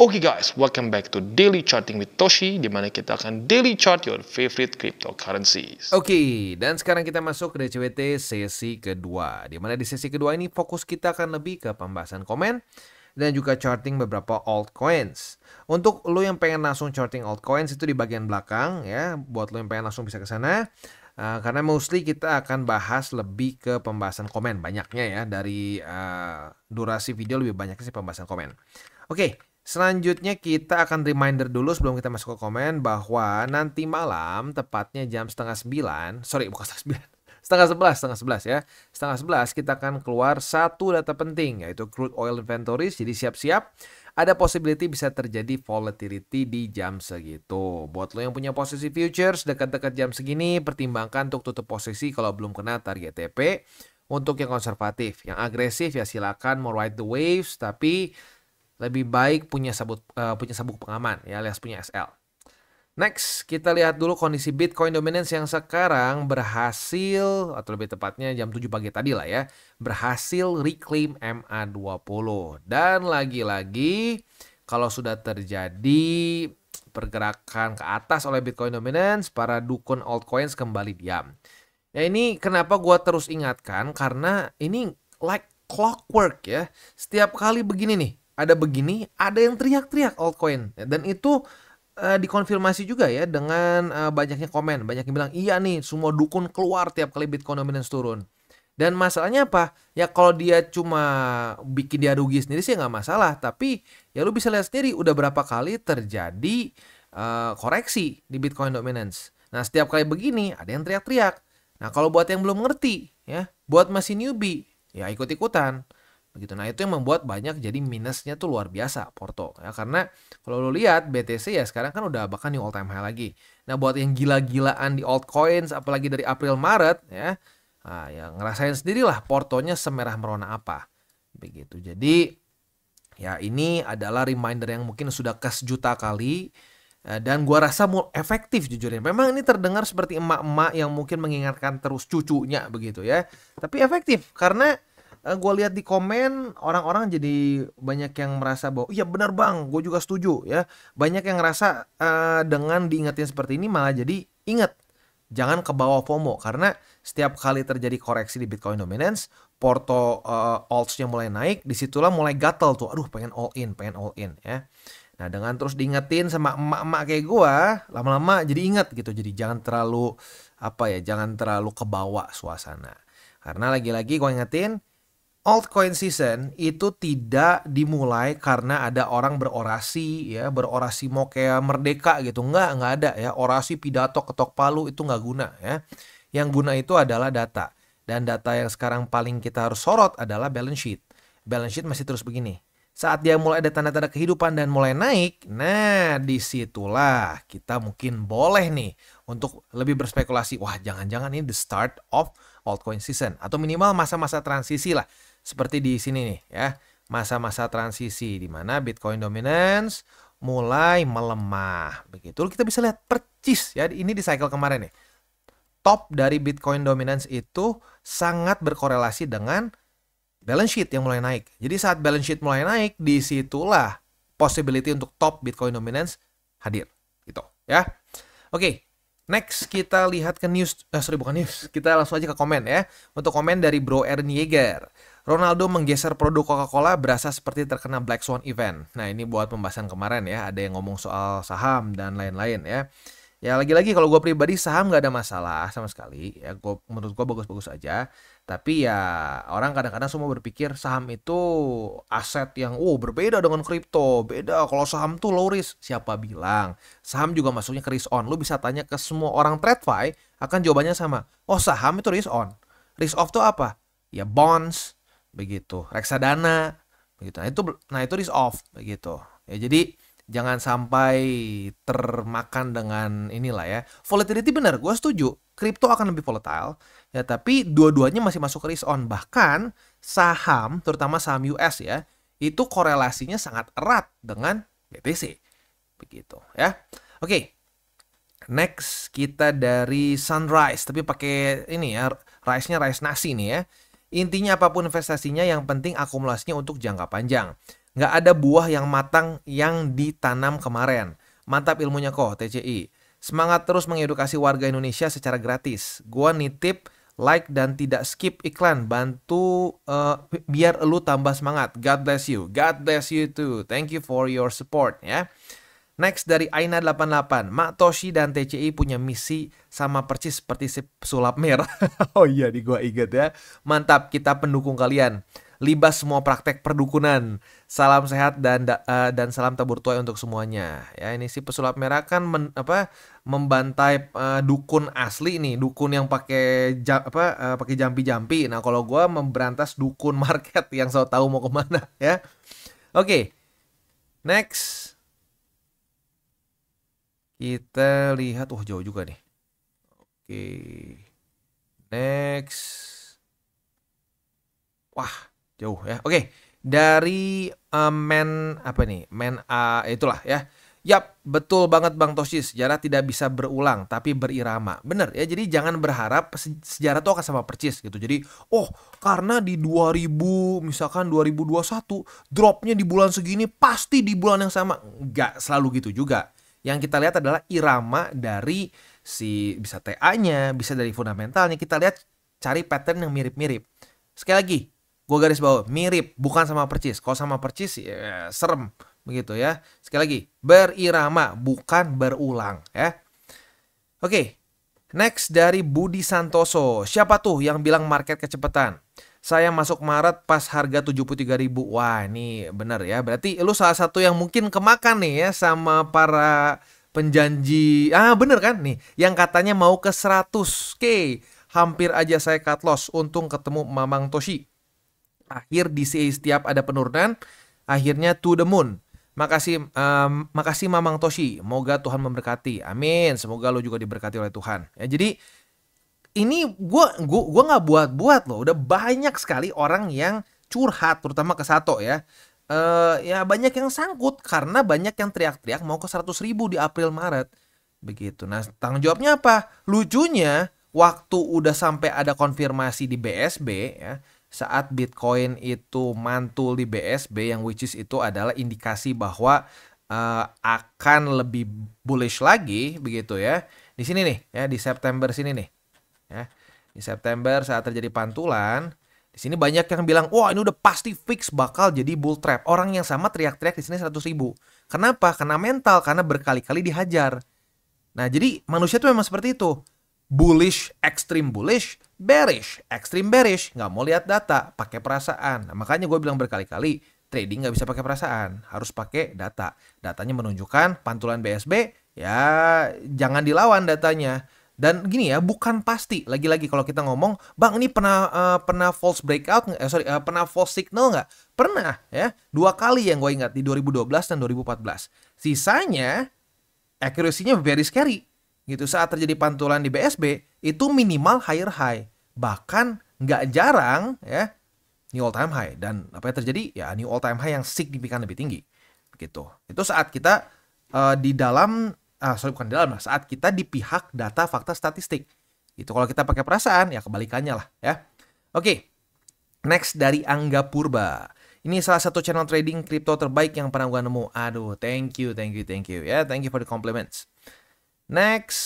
Oke guys, welcome back to Daily Charting with Toshi, di mana kita akan daily chart your favorite cryptocurrencies. Oke, dan sekarang kita masuk ke DCWT sesi kedua. Di mana di sesi kedua ini fokus kita akan lebih ke pembahasan komen dan juga charting beberapa altcoins. Untuk lo yang pengen langsung charting altcoins itu di bagian belakang ya, buat lo yang pengen langsung bisa ke sana. Karena mostly kita akan bahas lebih ke pembahasan komen banyaknya ya, dari durasi video lebih banyaknya sih pembahasan komen. Oke. Selanjutnya kita akan reminder dulu sebelum kita masuk ke komen bahwa nanti malam tepatnya jam setengah 9, sorry bukan setengah 11 ya. Setengah 11 kita akan keluar satu data penting yaitu crude oil inventories. Jadi siap-siap ada possibility bisa terjadi volatility di jam segitu. Buat lo yang punya posisi futures dekat-dekat jam segini, pertimbangkan untuk tutup posisi kalau belum kena target TP. Untuk yang konservatif, yang agresif ya silakan mau ride the waves, tapi lebih baik punya sabuk pengaman ya, alias punya SL. Next, kita lihat dulu kondisi Bitcoin dominance yang sekarang berhasil, atau lebih tepatnya jam 7 pagi tadi lah ya, berhasil reclaim MA20. Dan lagi-lagi, kalau sudah terjadi pergerakan ke atas oleh Bitcoin dominance, para dukun altcoins kembali diam. Ya ini kenapa gua terus ingatkan, karena ini like clockwork ya. Setiap kali begini nih, ada yang teriak-teriak altcoin. Dan itu dikonfirmasi juga ya dengan banyaknya komen. Banyak yang bilang, iya nih semua dukun keluar tiap kali Bitcoin dominance turun. Dan masalahnya apa? Ya kalau dia cuma bikin dia rugi sendiri sih nggak masalah. Tapi ya lu bisa lihat sendiri udah berapa kali terjadi koreksi di Bitcoin dominance. Nah setiap kali begini ada yang teriak-teriak. Nah kalau buat yang belum ngerti ya, buat masih newbie, ya ikut-ikutan. Begitu. Nah, itu yang membuat banyak jadi minusnya tuh luar biasa Porto ya, karena kalau lo lihat BTC ya sekarang kan udah bahkan new all time high lagi. Nah, buat yang gila-gilaan di altcoins apalagi dari April Maret ya, ya ngerasain sendirilah Portonya semerah merona apa. Begitu. Jadi ya ini adalah reminder yang mungkin sudah sejuta kali dan gua rasa efektif jujurnya. Memang ini terdengar seperti emak-emak yang mungkin mengingatkan terus cucunya begitu ya. Tapi efektif karena gue lihat di komen orang-orang jadi banyak yang merasa bahwa iya benar bang, gue juga setuju ya. Banyak yang ngerasa dengan diingetin seperti ini malah jadi inget jangan kebawa FOMO, karena setiap kali terjadi koreksi di Bitcoin dominance, porto alts-nya mulai naik, disitulah mulai gatel tuh, aduh pengen all in ya. Nah dengan terus diingetin sama emak-emak kayak gue, lama-lama jadi inget gitu, jadi jangan terlalu jangan terlalu kebawa suasana. Karena lagi-lagi gue ingetin, altcoin season itu tidak dimulai karena ada orang berorasi ya, berorasi mau kayak merdeka gitu. Nggak ada ya, orasi pidato ketok palu itu nggak guna ya. Yang guna itu adalah data. Dan data yang sekarang paling kita harus sorot adalah balance sheet. Balance sheet masih terus begini. Saat dia mulai ada tanda-tanda kehidupan dan mulai naik, nah disitulah kita mungkin boleh nih untuk lebih berspekulasi. Wah jangan-jangan ini the start of altcoin season. Atau minimal masa-masa transisi lah. Seperti di sini nih ya, masa-masa transisi di mana Bitcoin dominance mulai melemah. Begitu kita bisa lihat percis ya, ini di cycle kemarin nih. Top dari Bitcoin dominance itu sangat berkorelasi dengan balance sheet yang mulai naik. Jadi saat balance sheet mulai naik, disitulah possibility untuk top Bitcoin dominance hadir gitu ya. Oke. Next kita lihat ke news, kita langsung aja ke komen ya. Untuk komen dari Bro Aaron Yeager. Ronaldo menggeser produk Coca-Cola berasa seperti terkena Black Swan event. Nah ini buat pembahasan kemarin ya, ada yang ngomong soal saham dan lain-lain ya. Ya lagi-lagi kalau gue pribadi saham nggak ada masalah sama sekali ya, menurut gue bagus-bagus aja. Tapi ya orang kadang-kadang semua berpikir saham itu aset yang berbeda dengan kripto, beda. Kalau saham tuh low risk, siapa bilang? Saham juga masuknya ke risk on. Lu bisa tanya ke semua orang TradFi, akan jawabannya sama. Oh saham itu risk on. Risk off tuh apa? Ya bonds, begitu. Reksadana, begitu. Nah itu risk off, begitu. Ya jadi jangan sampai termakan dengan inilah ya. Volatility benar, gue setuju. Kripto akan lebih volatile. Ya, tapi dua-duanya masih masuk ke risk on. Bahkan saham, terutama saham US ya, itu korelasinya sangat erat dengan BTC. Begitu ya. Oke. Next kita dari Sunrise. Tapi pakai ini ya, rice-nya rice nasi nih ya. Intinya apapun investasinya yang penting akumulasinya untuk jangka panjang. Nggak ada buah yang matang yang ditanam kemarin. Mantap ilmunya kok, TCI. Semangat terus mengedukasi warga Indonesia secara gratis. Gua nitip like dan tidak skip iklan. Bantu biar lu tambah semangat. God bless you. God bless you too. Thank you for your support ya. Next dari Aina88. Mak Toshi dan TCI punya misi sama persis seperti si pesulap merah. Oh iya, di gua inget ya. Mantap, kita pendukung kalian. Libas semua praktek perdukunan. Salam sehat dan salam tabur tuai untuk semuanya. Ya, ini si pesulap merah kan membantai dukun asli nih, dukun yang pakai pakai jampi-jampi. Nah, kalau gua memberantas dukun market yang so tahu mau kemana ya. Oke. Next. Kita lihat, jauh juga nih. Oke. Next. Wah, jauh ya. Oke. Dari itulah ya. Yap, betul banget Bang Toshi. Sejarah tidak bisa berulang, tapi berirama. Bener ya, jadi jangan berharap sejarah itu akan sama persis gitu. Jadi, karena di 2021, dropnya di bulan segini, pasti di bulan yang sama. Nggak selalu gitu juga. Yang kita lihat adalah irama dari bisa TA-nya, bisa dari fundamentalnya. Kita lihat cari pattern yang mirip-mirip. Sekali lagi, gue garis bawah, mirip, bukan sama persis. Kalau sama persis, ya serem. Begitu ya. Sekali lagi, berirama, bukan berulang ya. Oke, next dari Budi Santoso. Siapa tuh yang bilang market kecepatan? Saya masuk Maret pas harga 73.000. Wah, ini bener ya. Berarti lu salah satu yang mungkin kemakan nih ya sama para penjanji. Bener kan nih. Yang katanya mau ke 100K. Hampir aja saya cut loss. Untung ketemu Mamang Toshi. Akhir DCA setiap ada penurunan. Akhirnya to the moon. Makasih Mamang Toshi. Moga Tuhan memberkati. Amin. Semoga lu juga diberkati oleh Tuhan. Ya, jadi ini gua nggak buat-buat loh. Udah banyak sekali orang yang curhat, terutama ke Sato ya. Ya banyak yang sangkut karena banyak yang teriak-teriak mau ke 100.000 di April Maret. Begitu. Nah, tanggung jawabnya apa? Lucunya waktu udah sampai ada konfirmasi di BSB ya, saat Bitcoin itu mantul di BSB yang which is itu adalah indikasi bahwa akan lebih bullish lagi begitu ya. Di sini nih ya, di September sini nih. Ya, di September saat terjadi pantulan, di sini banyak yang bilang, wah ini udah pasti fix bakal jadi bull trap. Orang yang sama teriak-teriak di sini 100.000. Kenapa? Kena mental, karena berkali-kali dihajar. Nah, jadi manusia tuh memang seperti itu. Bullish, extreme bullish, bearish, extreme bearish. Nggak mau lihat data, pakai perasaan. Nah, makanya gue bilang berkali-kali, trading nggak bisa pakai perasaan, harus pakai data. Datanya menunjukkan pantulan BSB, ya jangan dilawan datanya. Dan gini ya, bukan pasti. Lagi-lagi kalau kita ngomong, Bang ini pernah false breakout, pernah false signal nggak? Pernah ya, 2 kali yang gue ingat di 2012 dan 2014. Sisanya accuracy-nya very scary. Gitu, saat terjadi pantulan di BSB itu minimal higher high. Bahkan nggak jarang ya new all time high, dan apa yang terjadi ya new all time high yang signifikan lebih tinggi. Gitu. Itu saat kita di dalam saat kita di pihak data fakta statistik. Itu kalau kita pakai perasaan ya kebalikannya lah ya. Oke. Next dari Angga Purba. Ini salah satu channel trading kripto terbaik yang pernah gue nemu. Aduh, thank you ya. Thank you for the compliments. Next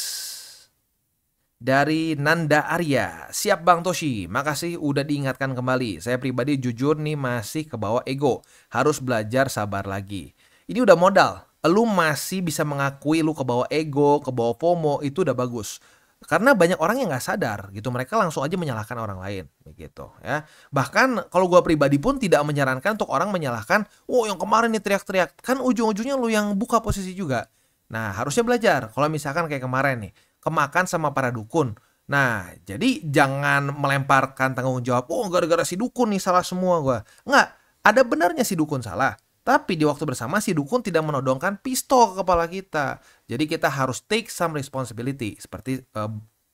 dari Nanda Arya. Siap Bang Toshi, makasih udah diingatkan kembali. Saya pribadi jujur nih masih ke bawah ego. Harus belajar sabar lagi. Ini udah modal. Lu masih bisa mengakui lu ke bawah ego, ke bawah FOMO, itu udah bagus. Karena banyak orang yang nggak sadar gitu, mereka langsung aja menyalahkan orang lain begitu ya. Bahkan kalau gua pribadi pun tidak menyarankan untuk orang menyalahkan, yang kemarin nih teriak-teriak, kan ujung-ujungnya lu yang buka posisi juga. Nah, harusnya belajar. Kalau misalkan kayak kemarin nih, kemakan sama para dukun. Nah, jadi jangan melemparkan tanggung jawab, gara-gara si dukun nih salah semua gua. Nggak, ada benarnya si dukun salah. Tapi di waktu bersama si dukun tidak menodongkan pistol ke kepala kita. Jadi kita harus take some responsibility. Seperti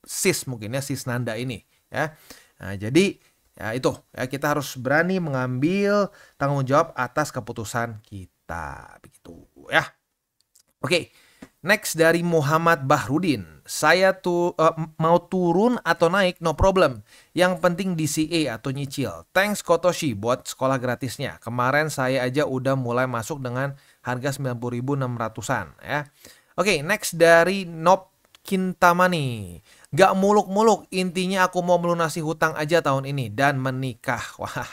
sis mungkin ya, sis Nanda ini. Ya. Nah, jadi ya itu. Ya, kita harus berani mengambil tanggung jawab atas keputusan kita. Begitu ya. Oke. Next dari Muhammad Bahrudin. Saya mau turun atau naik no problem. Yang penting DCA atau nyicil. Thanks Kotoshi buat sekolah gratisnya. Kemarin saya aja udah mulai masuk dengan harga 90.600-an ya. Oke, next dari Nob Kintamani. Gak muluk-muluk, intinya aku mau melunasi hutang aja tahun ini dan menikah. Wah.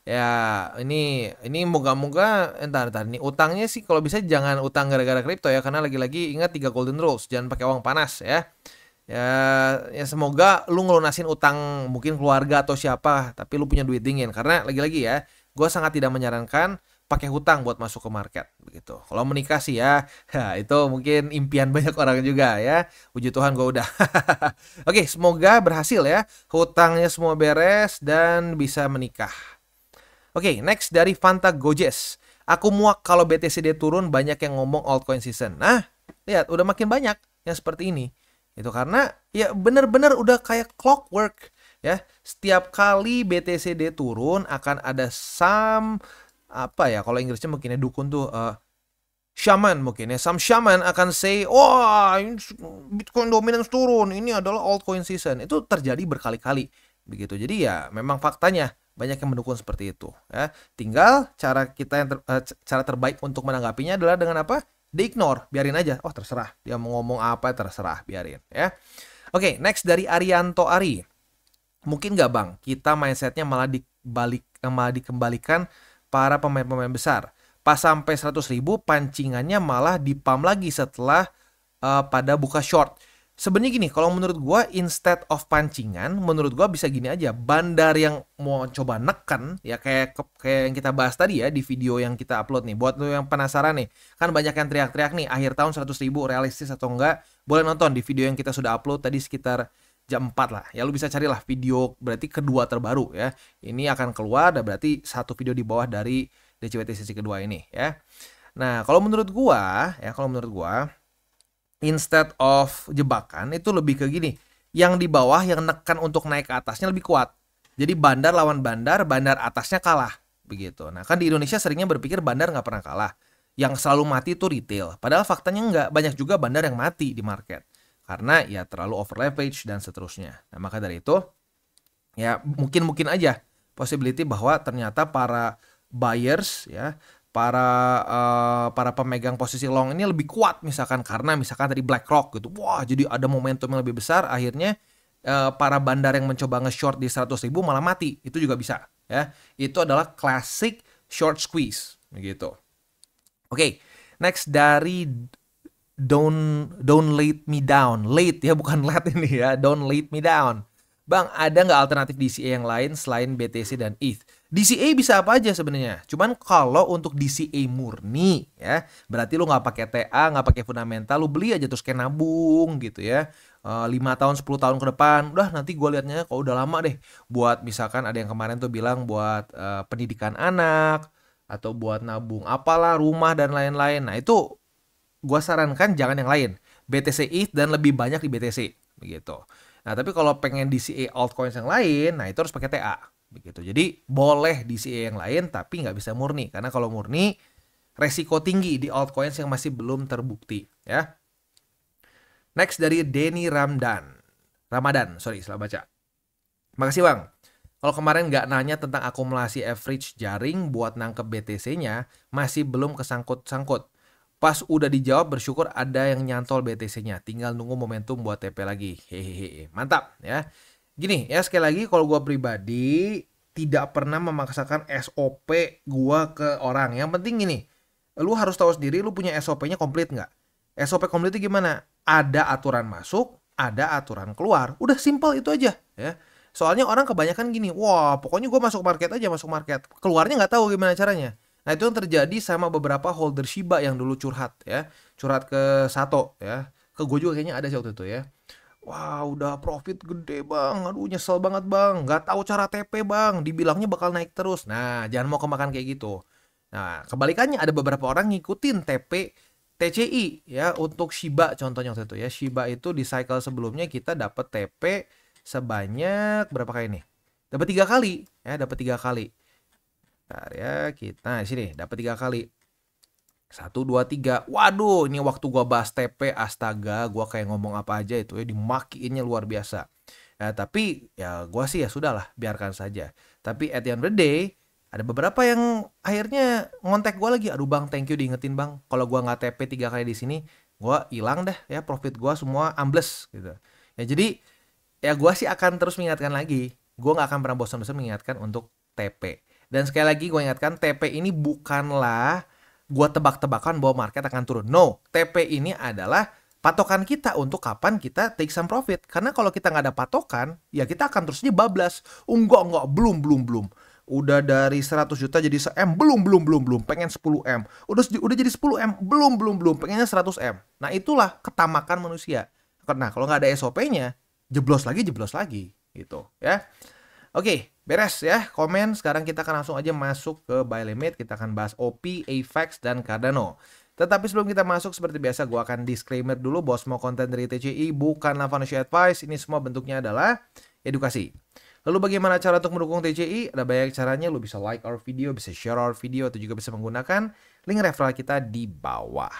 Ya, ini moga-moga entar nih utangnya sih kalau bisa jangan utang gara-gara kripto ya, karena lagi-lagi ingat 3 golden rules, jangan pakai uang panas ya. Ya semoga lu ngelunasin utang mungkin keluarga atau siapa, tapi lu punya duit dingin, karena lagi-lagi ya, gue sangat tidak menyarankan pakai hutang buat masuk ke market begitu. Kalau menikah sih ya, itu mungkin impian banyak orang juga ya. Puji Tuhan gue udah. Oke, semoga berhasil ya. Hutangnya semua beres dan bisa menikah. Oke, next dari Fanta Gojes. Aku muak kalau BTCD turun, banyak yang ngomong altcoin season. Nah, lihat udah makin banyak yang seperti ini. Itu karena ya bener-bener udah kayak clockwork ya. Setiap kali BTCD turun akan ada apa ya, kalau Inggrisnya mungkin ya dukun tuh shaman mungkin ya. Some shaman akan say, wah Bitcoin dominance turun, ini adalah altcoin season. Itu terjadi berkali-kali begitu. Jadi ya memang faktanya banyak yang mendukung seperti itu ya. Tinggal cara kita yang cara terbaik untuk menanggapinya adalah dengan apa? Di-ignore, biarin aja. Oh, terserah. Dia mau ngomong apa terserah, biarin ya. Oke, next dari Arianto Ari. Mungkin nggak Bang, kita mindsetnya malah dikembalikan para pemain-pemain besar. Pas sampai 100.000 pancingannya malah dipam lagi setelah pada buka short. Sebenarnya gini, kalau menurut gua instead of pancingan, menurut gua bisa gini aja. Bandar yang mau coba neken ya kayak yang kita bahas tadi ya di video yang kita upload nih. Buat lo yang penasaran nih, kan banyak yang teriak-teriak nih akhir tahun 100.000 realistis atau enggak. Boleh nonton di video yang kita sudah upload tadi sekitar jam 4 lah. Ya lu bisa carilah video berarti kedua terbaru ya. Ini akan keluar dan berarti satu video di bawah dari DCWT sesi kedua ini ya. Nah, kalau menurut gua instead of jebakan itu lebih ke gini, yang di bawah yang nekan untuk naik ke atasnya lebih kuat. Jadi bandar lawan bandar, bandar atasnya kalah begitu. Nah kan di Indonesia seringnya berpikir bandar nggak pernah kalah, yang selalu mati itu retail. Padahal faktanya nggak, banyak juga bandar yang mati di market karena ya terlalu over leverage dan seterusnya. Nah maka dari itu ya mungkin aja possibility bahwa ternyata para buyers ya, para pemegang posisi long ini lebih kuat misalkan karena misalkan tadi BlackRock gitu. Wah, jadi ada momentum yang lebih besar, akhirnya para bandar yang mencoba nge-short di 100.000 malah mati. Itu juga bisa ya. Itu adalah classic short squeeze gitu. Oke, next dari don't let me down. Late ya, bukan let ini ya. Don't let me down. Bang, ada nggak alternatif DCA yang lain selain BTC dan ETH? DCA bisa apa aja sebenarnya. Cuman kalau untuk DCA murni ya, berarti lu nggak pakai TA, nggak pakai fundamental, lu beli aja terus kayak nabung gitu ya. 5 tahun, 10 tahun ke depan, udah nanti gue liatnya kalau udah lama deh. Buat misalkan ada yang kemarin tuh bilang buat pendidikan anak, atau buat nabung apalah, rumah dan lain-lain. Nah itu gue sarankan jangan yang lain. BTC ETH dan lebih banyak di BTC begitu. Nah, tapi kalau pengen DCA altcoins yang lain, nah itu harus pakai TA begitu. Jadi boleh DCA yang lain tapi nggak bisa murni, karena kalau murni resiko tinggi di altcoins yang masih belum terbukti ya. Next dari Denny Ramadan, sorry salah baca. Makasih Bang. Kalau kemarin nggak nanya tentang akumulasi average jaring buat nangkep BTC-nya, masih belum kesangkut-sangkut. Pas udah dijawab bersyukur ada yang nyantol BTC-nya. Tinggal nunggu momentum buat TP lagi. Hehehe. Mantap ya. Gini ya, sekali lagi kalau gue pribadi tidak pernah memaksakan SOP gue ke orang. Yang penting gini, lu harus tahu sendiri lu punya SOP-nya komplit nggak. SOP komplit itu gimana? Ada aturan masuk, ada aturan keluar. Udah simple itu aja ya. Soalnya orang kebanyakan gini, wah pokoknya gue masuk market aja, masuk market. Keluarnya nggak tahu gimana caranya. Nah itu yang terjadi sama beberapa holder Shiba yang dulu curhat ya. Curhat ke Sato ya. Ke gue juga kayaknya ada sih waktu itu ya. Wah udah profit gede bang. Aduh nyesel banget bang. Gak tahu cara TP bang. Dibilangnya bakal naik terus. Nah jangan mau kemakan kayak gitu. Nah kebalikannya ada beberapa orang ngikutin TP TCI ya. Untuk Shiba contohnya waktu itu ya. Shiba itu di cycle sebelumnya kita dapat TP sebanyak berapa kali nih? Dapat 3 kali ya. Dapat 3 kali. Bentar ya, kita di sini dapat 3 kali. 1, 2, 3. Waduh, ini waktu gua bahas TP, astaga, gua kayak ngomong apa aja itu ya, dimakiinnya luar biasa. Ya, tapi ya gua sih ya sudahlah, biarkan saja. Tapi at the end of the day, ada beberapa yang akhirnya ngontek gua lagi. Aduh bang, thank you diingetin bang. Kalau gua nggak TP 3 kali di sini, gua hilang dah ya, profit gua semua ambles gitu. Ya jadi ya gua sih akan terus mengingatkan lagi. Gua nggak akan pernah bosan-bosan mengingatkan untuk TP. Dan sekali lagi gua ingatkan, TP ini bukanlah gua tebak-tebakan bahwa market akan turun. No, TP ini adalah patokan kita untuk kapan kita take some profit. Karena kalau kita nggak ada patokan, ya kita akan terus aja bablas. Enggak, belum. Udah dari 100 juta jadi 1 M, belum. Pengen 10 M. Udah jadi 10 M, belum. Pengennya 100 M. Nah, itulah ketamakan manusia. Karena kalau nggak ada SOP-nya, jeblos lagi gitu ya. Oke, beres ya komen. Sekarang kita akan langsung aja masuk ke buy limit. Kita akan bahas OP, AVAX, dan Cardano. Tetapi sebelum kita masuk, seperti biasa gue akan disclaimer dulu bahwa semua konten dari TCI bukanlah financial advice. Ini semua bentuknya adalah edukasi. Lalu bagaimana cara untuk mendukung TCI? Ada banyak caranya. Lu bisa like our video, bisa share our video, atau juga bisa menggunakan link referral kita di bawah.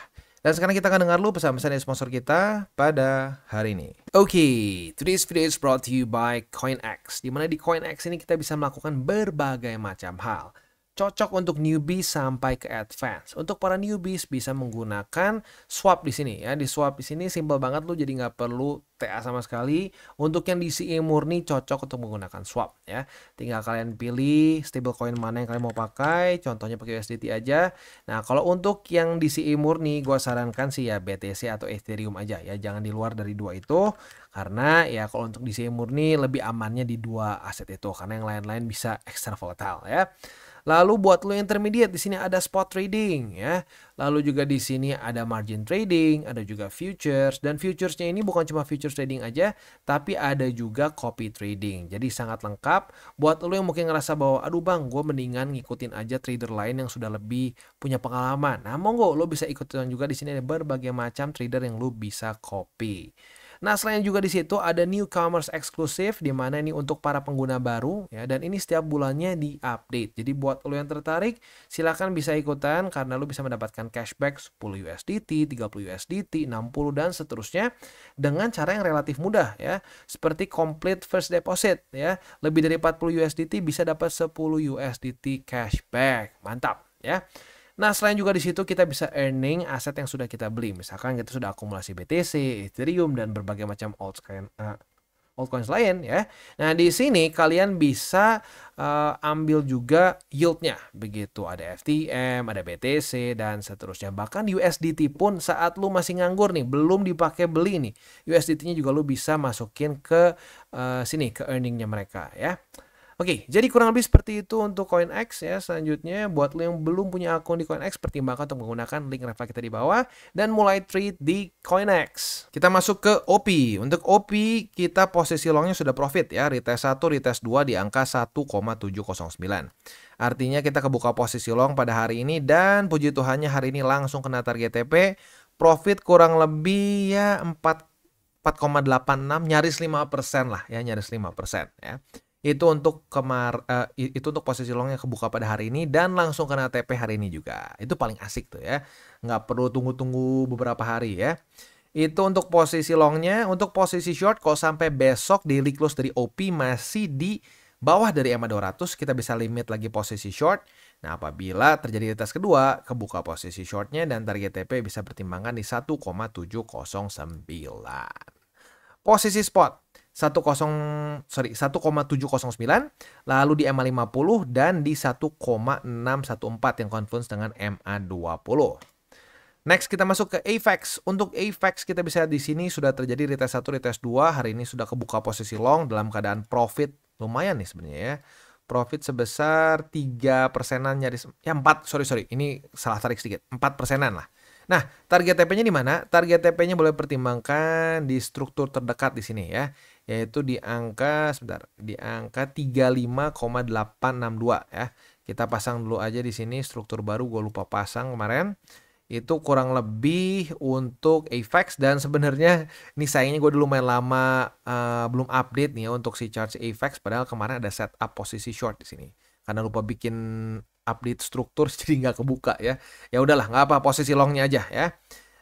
Dan sekarang kita akan dengar dulu pesan-pesan dari sponsor kita pada hari ini. Oke, today's video is brought to you by CoinX. Dimana di CoinX ini kita bisa melakukan berbagai macam hal. Cocok untuk newbies sampai ke advance. Untuk para newbies bisa menggunakan swap di sini ya. Di swap di sini simple banget, lu jadi nggak perlu TA sama sekali. Untuk yang DCA murni cocok untuk menggunakan swap ya. Tinggal kalian pilih stablecoin mana yang kalian mau pakai. Contohnya pakai USDT aja. Nah, kalau untuk yang DCA murni gua sarankan sih ya BTC atau Ethereum aja ya. Jangan di luar dari dua itu. Karena ya kalau untuk DCA murni lebih amannya di dua aset itu. Karena yang lain-lain bisa extra volatile ya. Lalu buat lo intermediate di sini ada spot trading ya. Lalu juga di sini ada margin trading, ada juga futures, dan futuresnya ini bukan cuma futures trading aja, tapi ada juga copy trading. Jadi sangat lengkap buat lo yang mungkin ngerasa bahwa aduh bang, gue mendingan ngikutin aja trader lain yang sudah lebih punya pengalaman. Nah, monggo lo bisa ikutin juga. Di sini ada berbagai macam trader yang lo bisa copy. Nah, selain juga di situ ada newcomers eksklusif, di mana ini untuk para pengguna baru ya, dan ini setiap bulannya diupdate. Jadi buat lo yang tertarik, silakan bisa ikutan karena lo bisa mendapatkan cashback 10 USDT, 30 USDT, 60 dan seterusnya dengan cara yang relatif mudah ya. Seperti complete first deposit ya. Lebih dari 40 USDT bisa dapat 10 USDT cashback. Mantap ya. Nah, selain juga di situ kita bisa earning aset yang sudah kita beli. Misalkan kita sudah akumulasi BTC, Ethereum, dan berbagai macam altcoins lain ya. Nah, di sini kalian bisa ambil juga yieldnya. Begitu ada FTM, ada BTC, dan seterusnya. Bahkan USDT pun saat lu masih nganggur nih, belum dipakai beli nih. USDT-nya juga lu bisa masukin ke sini, ke earningnya mereka ya. Oke, jadi kurang lebih seperti itu untuk CoinX ya. Selanjutnya, buat lo yang belum punya akun di CoinX, pertimbangkan untuk menggunakan link referral kita di bawah dan mulai trade di CoinX. Kita masuk ke OP. Untuk OP, kita posisi longnya sudah profit ya. Retest 1, retest 2 di angka 1,709. Artinya kita kebuka posisi long pada hari ini dan puji Tuhannya hari ini langsung kena target TP. Profit kurang lebih ya 4,86, nyaris 5% lah ya, nyaris 5% ya. Itu untuk posisi longnya kebuka pada hari ini dan langsung kena TP hari ini juga. Itu paling asik tuh ya. Nggak perlu tunggu-tunggu beberapa hari ya. Itu untuk posisi longnya. Untuk posisi short, kalau sampai besok daily close dari OP masih di bawah dari EMA 200, kita bisa limit lagi posisi short. Nah, apabila terjadi retest kedua, kebuka posisi shortnya dan target TP bisa pertimbangkan di 1,709. Posisi spot 1,709, lalu di MA 50 dan di 1,614 yang confluence dengan MA 20. Next kita masuk ke AVAX. Untuk AVAX kita bisa lihat di sini sudah terjadi retest 1, retest 2. Hari ini sudah kebuka posisi long dalam keadaan profit lumayan nih sebenarnya ya. Profit sebesar 3%-an nyaris ya 4, sorry. Ini salah tarik sedikit. 4%-an lah. Nah, target TP-nya di mana? Target TP-nya boleh pertimbangkan di struktur terdekat di sini ya, yaitu di angka 35,862 ya. Kita pasang dulu aja di sini struktur baru, gue lupa pasang kemarin. Itu kurang lebih untuk AVAX, dan sebenarnya ini sayangnya gue dulu main lama belum update nih ya untuk si chart AVAX, padahal kemarin ada setup posisi short di sini. Karena lupa bikin update struktur jadi nggak kebuka ya. Ya udahlah, nggak apa, posisi longnya aja ya.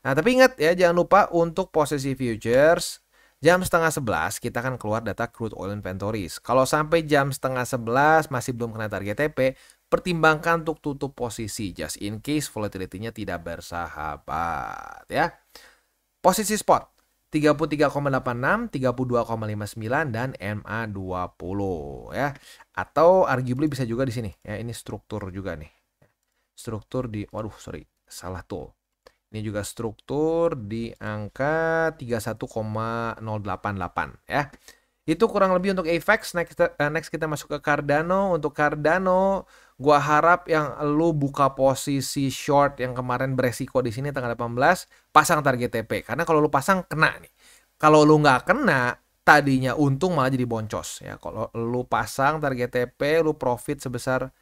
Nah, tapi ingat ya, jangan lupa untuk posisi futures jam setengah 11 kita akan keluar data crude oil inventories. Kalau sampai jam setengah 11 masih belum kena target TP, pertimbangkan untuk tutup posisi just in case volatility-nya tidak bersahabat ya. Posisi spot 33,86, 32,59 dan MA20 ya. Atau arguably bisa juga di sini ya, ini struktur juga nih. Struktur di salah tool. Ini juga struktur di angka 31,088 ya. Itu kurang lebih untuk AVAX. Next kita masuk ke Cardano. Untuk Cardano, gua harap yang lu buka posisi short yang kemarin beresiko di sini tanggal 18, pasang target TP. Karena kalau lu pasang kena nih. Kalau lu nggak kena, tadinya untung malah jadi boncos ya. Kalau lu pasang target TP, lu profit sebesar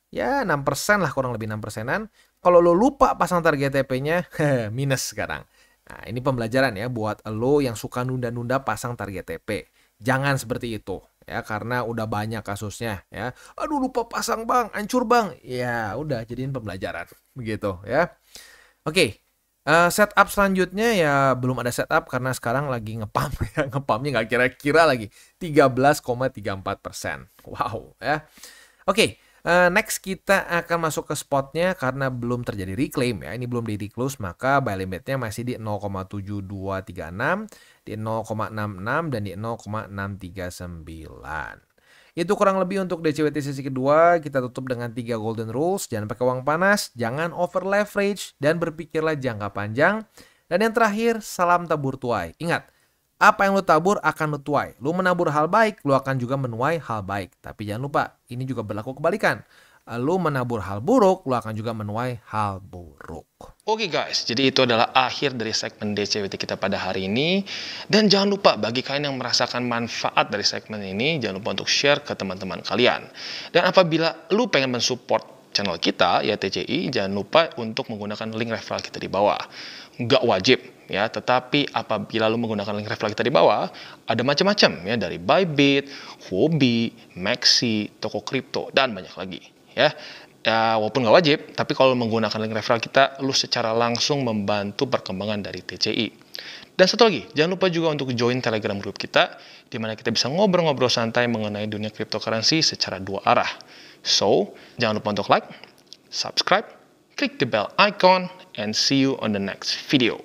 ya 6% lah, kurang lebih 6%-an. Kalau lo lupa pasang target TP-nya, minus sekarang. Nah, ini pembelajaran ya buat lo yang suka nunda-nunda pasang target TP. Jangan seperti itu ya, karena udah banyak kasusnya ya. Aduh, lupa pasang bang, hancur bang. Ya udah, jadiin pembelajaran begitu ya. Oke. Setup selanjutnya ya belum ada setup karena sekarang lagi ngepump ya. Ngepumpnya nggak kira-kira lagi 13,34%. Wow ya. Oke. Next kita akan masuk ke spotnya karena belum terjadi reclaim ya. Ini belum di close, maka buy limitnya masih di 0,7236, di 0,66 dan di 0,639. Itu kurang lebih untuk DCWT sesi kedua. Kita tutup dengan 3 golden rules. Jangan pakai uang panas, jangan over leverage, dan berpikirlah jangka panjang. Dan yang terakhir, salam tabur tuai. Ingat, apa yang lu tabur akan lu tuai. Lu menabur hal baik, lu akan juga menuai hal baik. Tapi jangan lupa, ini juga berlaku kebalikan. Lu menabur hal buruk, lu akan juga menuai hal buruk. Oke guys, jadi itu adalah akhir dari segmen DCWT kita pada hari ini. Dan jangan lupa, bagi kalian yang merasakan manfaat dari segmen ini, jangan lupa untuk share ke teman-teman kalian. Dan apabila lu pengen mensupport channel kita, ya TCI, jangan lupa untuk menggunakan link referral kita di bawah. Nggak wajib ya, tetapi apabila lu menggunakan link referral kita di bawah, ada macam-macam ya, dari Bybit, Huobi, Maxi, toko kripto, dan banyak lagi ya. Walaupun nggak wajib, tapi kalau menggunakan link referral kita, lu secara langsung membantu perkembangan dari TCI. Dan satu lagi, jangan lupa juga untuk join Telegram group kita, di mana kita bisa ngobrol-ngobrol santai mengenai dunia cryptocurrency secara dua arah. So, jangan lupa untuk like, subscribe, click the bell icon, and see you on the next video.